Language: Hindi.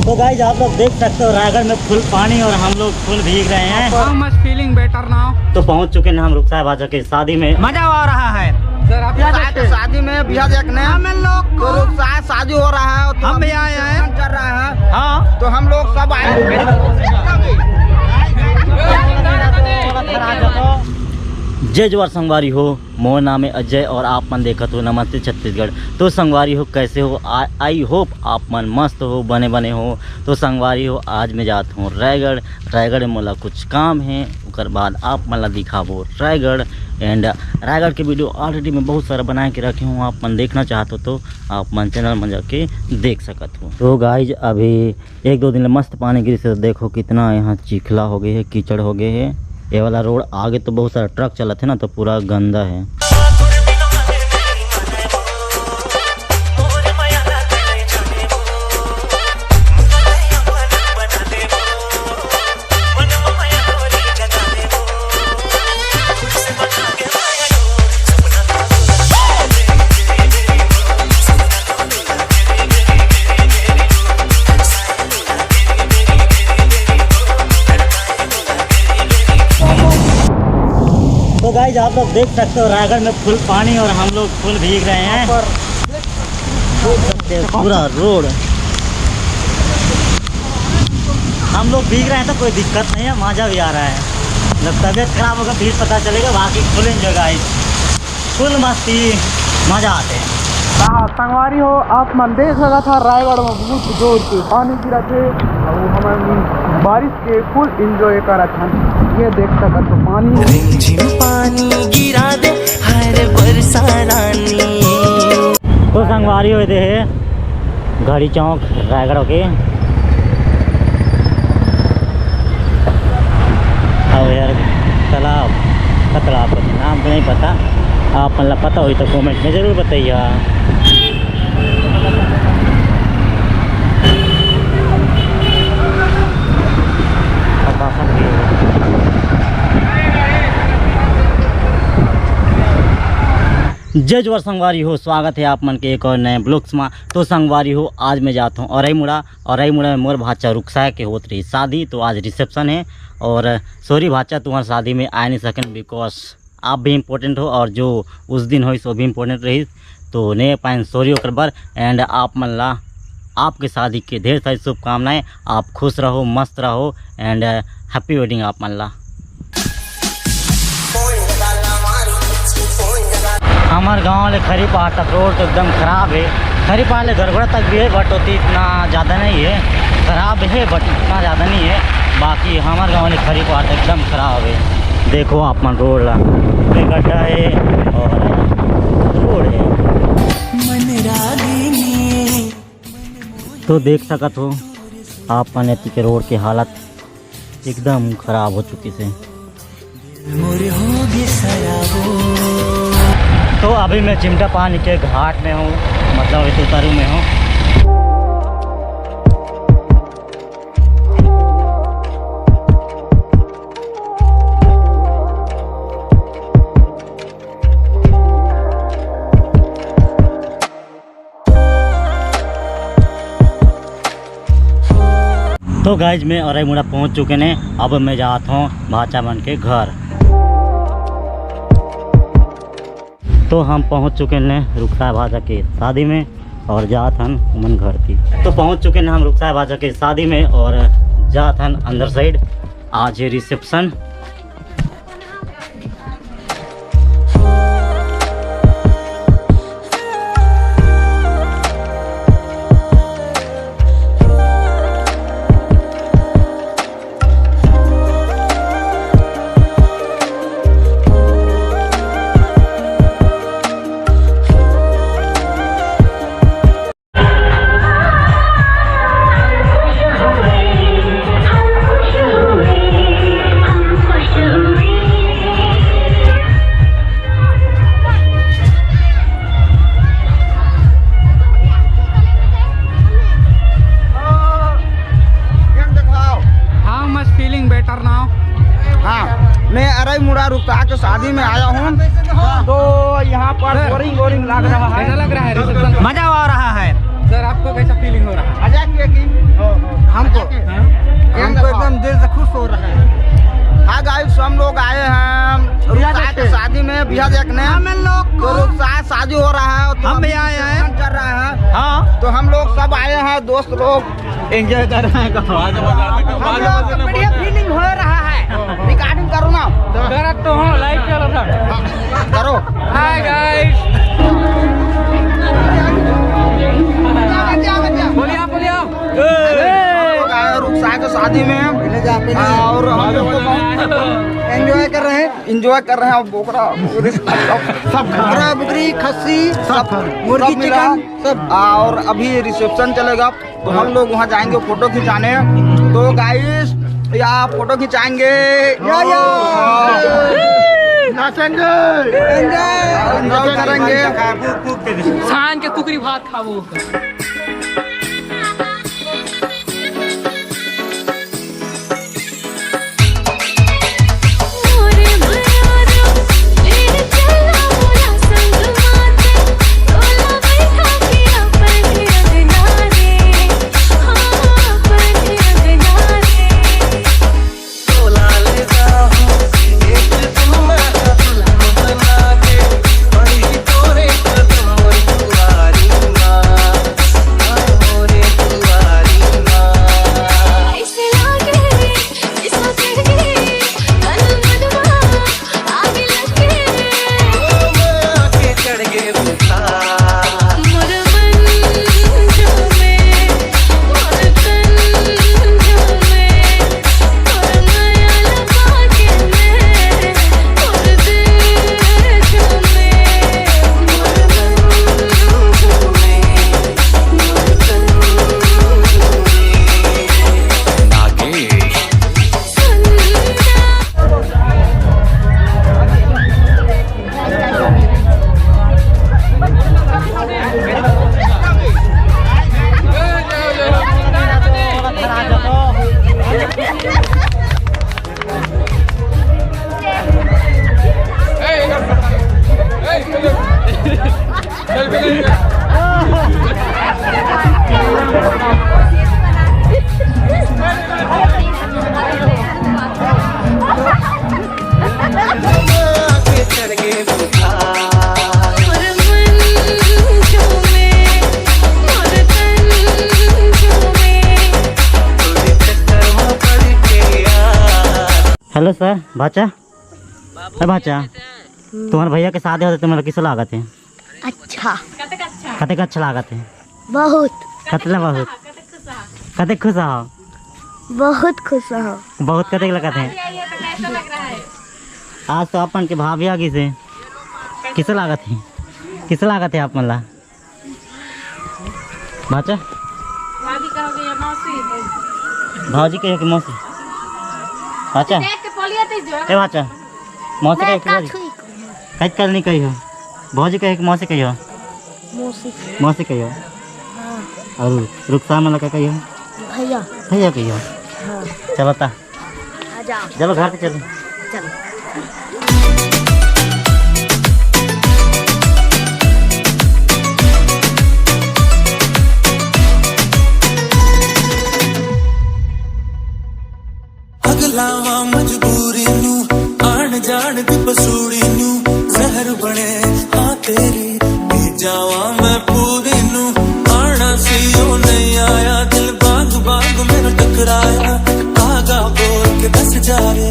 तो गाइस आप लोग देख सकते हो रायगढ़ में फुल पानी और हम लोग फुल भीग रहे हैं। How much feeling better now? तो पहुंच चुके हैं हम रुखसार भाषा की शादी में। मजा आ रहा है सर। आप शादी में बिहार देखने हम लोग तो रुखसार शादी हो रहा है तो हम भी आए हैं। चल रहा है। हाँ, तो हम लोग सब आए। जय जवार संगवारी हो, मोर नाम है अजय और आप मन देखत हो नमस्ते छत्तीसगढ़। तो संगवारी हो कैसे हो? आई होप आप मन मस्त हो, बने बने हो। तो संगवारी हो आज मैं जाता हूँ रायगढ़। रायगढ़ में मोला कुछ काम है, उसके बाद आप मन ला दिखाबो रायगढ़। एंड रायगढ़ के वीडियो ऑलरेडी मैं बहुत सारा बना के रखे हूँ, आप मन देखना चाहते हो तो आप मन चैनल में जाके देख सकते हो। तो गाइज अभी एक दो दिन में मस्त पानी गिरी से देखो कितना यहाँ चिखला हो गए है, कीचड़ हो गए है। ये वाला रोड आगे तो बहुत सारा ट्रक चला थे ना, तो पूरा गंदा है। तो गाइज आप लोग देख सकते हो रायगढ़ में फुल पानी और हम लोग फुल भीग रहे हैं। पूरा रोड हम लोग भीग रहे हैं तो कोई दिक्कत नहीं है, मजा भी आ रहा है। जब तबीयत खराब होगा फिर पता चलेगा, बाकी फुल एंजॉय गाइज, फुल मस्ती, मजा आते हैं। संगवारी हो आप मन देख रहा था रायगढ़ में बहुत जोर के पानी गिरा थे और हम बारिश के फुल एंजॉय करा था। ये देख सकते तो पानी रिमझिम पानी गिरा दे हर बरसा रानी। तो संगवारी हो दे घड़ी चौक रायगढ़ के। अब यार तालाब तालाब का नाम तो नहीं पता, आप मतलब पता हो तो कमेंट में ज़रूर बताइए। जय जवार संगवारी हो, स्वागत है आप मन के एक और नए ब्लॉग्स में। तो संगवारी हो आज मैं जाता हूँ औरई मुड़ा में मोर भाचा रुखसार के होत रही शादी, तो आज रिसेप्शन है। और सॉरी भाचा तुम्हारी शादी में आ नहीं सकें बिकॉज आप भी इम्पोर्टेंट हो और जो उस दिन हो सो भी इम्पोर्टेंट रही, तो नहीं पाए सॉरी ओकर बर। एंड आप मन ला आपके शादी के ढेर सारी शुभकामनाएं, आप खुश रहो, मस्त रहो एंड हैप्पी वेडिंग आप मन ला। हमारे गांव ले खरी पहाड़ तक रोड तो एकदम ख़राब है। खरी पहाड़ ले घरघड़ा तक भी है बट होती इतना ज़्यादा नहीं है, ख़राब है बट इतना ज़्यादा नहीं है। बाकी हमारे गांव ले खरी पहाड़ तक एकदम ख़राब है। देखो आप मन रोड ला गड्ढा है और रोड है। तो देख सकत हो आप मन के रोड की हालत एकदम ख़राब हो चुकी से। तो अभी मैं चिमटा पानी के घाट में हूँ, मतलब अभी उतरू में हूँ। तो गाइज मैं औरई मुड़ा पहुँच चुके हैं। अब मैं जाता हूँ भाचा मन के घर। तो हम पहुंच चुके हैं रुखसार भाषा की शादी में और जात हन उमन घर थी। तो पहुंच चुके हैं हम रुखसार भाषा की शादी में और जात हन अंदर साइड। आज है रिसेप्शन। रुखसार के शादी में आया हूँ, तो यहाँ पर बोरिंग लग रहा है। कैसा लग रहा है रिसेप्शन? मजा आ रहा है सर। आपको कैसा फीलिंग हो रहा है? मजा किया कि हमको एकदम दिल से खुश हो रहा है। हाँ गाइस, हम लोग आए हैं रुखसार की शादी में बिहार देखने। तो रुखसार शादी हो रहा है तो हम भी आए हैं कर रहे हैं। हाँ, तो हम लोग सब आए हैं, दोस्त लोग एंजॉय कर रहे हैं। हम लोग बढ़िया फीलिंग हो रहा है। रिकॉर्डिंग करो ना तो हो, लाइव चलो था करो। हाय गाइस, रुखसार की शादी में और हम लोग एंजॉय कर रहे हैं। बोकरा बकरी खस्सी सब मुर्गी चिकन सब। और अभी रिसेप्शन चलेगा तो हम लोग वहाँ जाएंगे फोटो खिंचाने। तो गाइस या फोटो खिंचाएंगे या नाचेंगे, एंजॉय करेंगे। सांझ के कुकरी भात खाबो। हेलो सर, भाचा भाचा तुम्हारे भैया के शादी होते तुम्हारा किस लागत है? अच्छा, कते अच्छा लागत है? बहुत कतला बहुत कते खुश हो? बहुत खुश हो। बहुत कते लगत है? आज तो अपन के भाभी आगे से किस लागत है? किस लागत है आप मला भाचा? भाजी कहियो कि मौसी? भाचा ए भाचा मौसी कहियो कि भाजी? कहीं कर नहीं कहियो भाजी कहियो कि मौसी कहियो? मौसी कहियो। और रुखसार मला का कहियो? भैया भैया कहियो। चलो ता चलो घर पे चलो। अगलावा मजबूरी नू आन जान दी पसूड़ी नू जहर बने हाँ तेरी पी जावा मैं पूरी नू आना सी ओ नहीं आया दिल बाग बाग मेरा टकराया आगा बोल के बस जावे